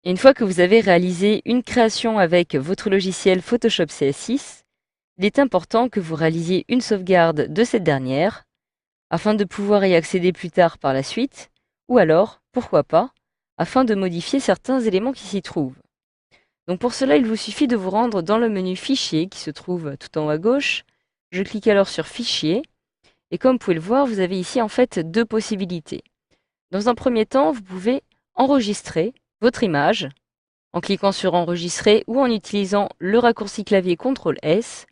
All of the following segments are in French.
Et une fois que vous avez réalisé une création avec votre logiciel Photoshop CS6, il est important que vous réalisiez une sauvegarde de cette dernière afin de pouvoir y accéder plus tard par la suite, ou alors, pourquoi pas, afin de modifier certains éléments qui s'y trouvent. Donc pour cela, il vous suffit de vous rendre dans le menu Fichier qui se trouve tout en haut à gauche. Je clique alors sur Fichier, et comme vous pouvez le voir, vous avez ici en fait deux possibilités. Dans un premier temps, vous pouvez enregistrer votre image en cliquant sur Enregistrer ou en utilisant le raccourci clavier CTRL S.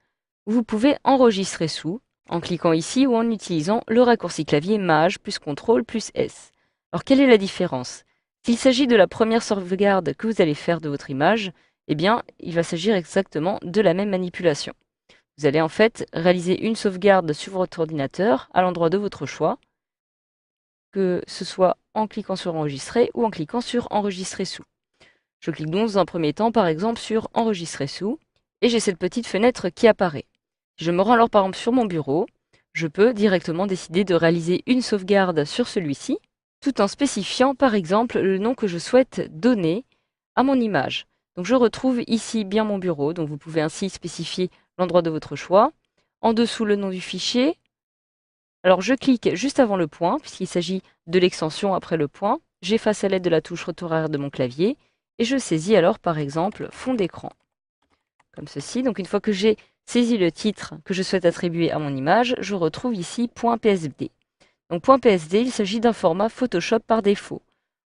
Vous pouvez enregistrer sous en cliquant ici ou en utilisant le raccourci clavier Maj plus CTRL plus S. Alors quelle est la différence? S'il s'agit de la première sauvegarde que vous allez faire de votre image, eh bien, il va s'agir exactement de la même manipulation. Vous allez en fait réaliser une sauvegarde sur votre ordinateur à l'endroit de votre choix, que ce soit en cliquant sur Enregistrer ou en cliquant sur Enregistrer sous. Je clique donc dans un premier temps par exemple sur Enregistrer sous et j'ai cette petite fenêtre qui apparaît. Si je me rends alors par exemple sur mon bureau, je peux directement décider de réaliser une sauvegarde sur celui-ci tout en spécifiant par exemple le nom que je souhaite donner à mon image. Donc je retrouve ici bien mon bureau, donc vous pouvez ainsi spécifier l'endroit de votre choix. En dessous le nom du fichier. Alors je clique juste avant le point, puisqu'il s'agit de l'extension après le point. J'efface à l'aide de la touche retour arrière de mon clavier et je saisis alors par exemple fond d'écran. Comme ceci. Donc une fois que j'ai saisi le titre que je souhaite attribuer à mon image, je retrouve ici .psd. Donc .psd, il s'agit d'un format Photoshop par défaut.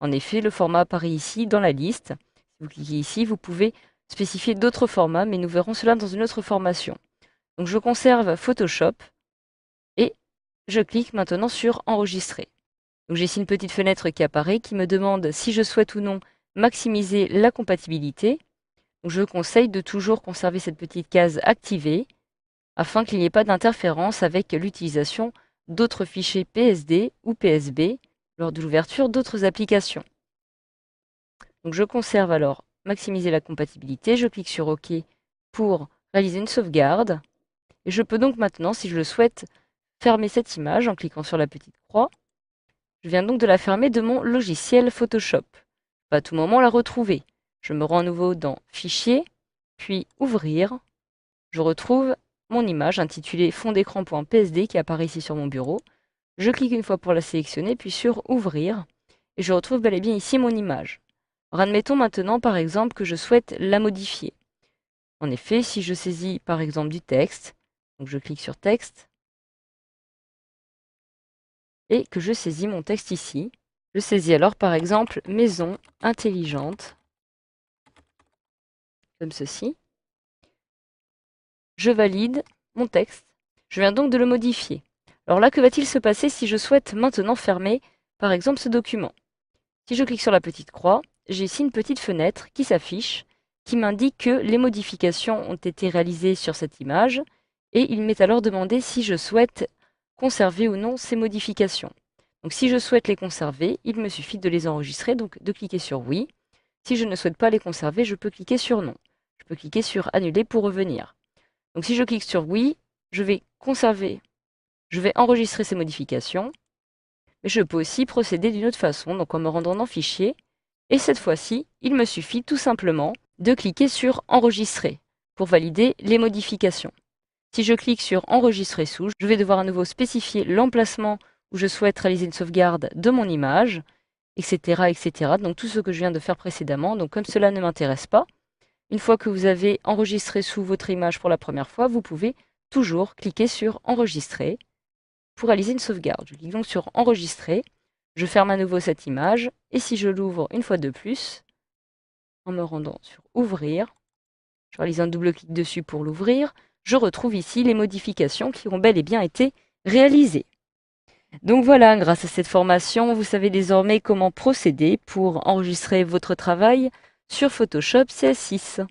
En effet, le format apparaît ici dans la liste. Si vous cliquez ici, vous pouvez spécifier d'autres formats, mais nous verrons cela dans une autre formation. Donc je conserve Photoshop et je clique maintenant sur Enregistrer. Donc j'ai ici une petite fenêtre qui apparaît qui me demande si je souhaite ou non maximiser la compatibilité. Donc je conseille de toujours conserver cette petite case activée afin qu'il n'y ait pas d'interférence avec l'utilisation d'autres fichiers PSD ou PSB lors de l'ouverture d'autres applications. Donc je conserve alors maximiser la compatibilité, je clique sur OK pour réaliser une sauvegarde. Et je peux donc maintenant, si je le souhaite, fermer cette image en cliquant sur la petite croix. Je viens donc de la fermer de mon logiciel Photoshop. Je peux à tout moment la retrouver. Je me rends à nouveau dans Fichier, puis Ouvrir. Je retrouve mon image intitulée fond d'écran.psd qui apparaît ici sur mon bureau. Je clique une fois pour la sélectionner, puis sur Ouvrir, et je retrouve bel et bien ici mon image. Alors admettons maintenant par exemple que je souhaite la modifier. En effet, si je saisis par exemple du texte, donc je clique sur Texte, et que je saisis mon texte ici, je saisis alors par exemple Maison intelligente, comme ceci. Je valide mon texte. Je viens donc de le modifier. Alors là, que va-t-il se passer si je souhaite maintenant fermer, par exemple, ce document? Si je clique sur la petite croix, j'ai ici une petite fenêtre qui s'affiche, qui m'indique que les modifications ont été réalisées sur cette image, et il m'est alors demandé si je souhaite conserver ou non ces modifications. Donc si je souhaite les conserver, il me suffit de les enregistrer, donc de cliquer sur oui. Si je ne souhaite pas les conserver, je peux cliquer sur non. Je peux cliquer sur annuler pour revenir. Donc si je clique sur oui, je vais conserver, je vais enregistrer ces modifications, mais je peux aussi procéder d'une autre façon, donc en me rendant dans Fichier, et cette fois-ci, il me suffit tout simplement de cliquer sur Enregistrer pour valider les modifications. Si je clique sur Enregistrer sous, je vais devoir à nouveau spécifier l'emplacement où je souhaite réaliser une sauvegarde de mon image, etc., etc. Donc tout ce que je viens de faire précédemment. Donc comme cela ne m'intéresse pas, une fois que vous avez enregistré sous votre image pour la première fois, vous pouvez toujours cliquer sur Enregistrer pour réaliser une sauvegarde. Je clique donc sur Enregistrer, je ferme à nouveau cette image, et si je l'ouvre une fois de plus, en me rendant sur Ouvrir, je réalise un double clic dessus pour l'ouvrir, je retrouve ici les modifications qui ont bel et bien été réalisées. Donc voilà, grâce à cette formation, vous savez désormais comment procéder pour enregistrer votre travail sur Photoshop CS6.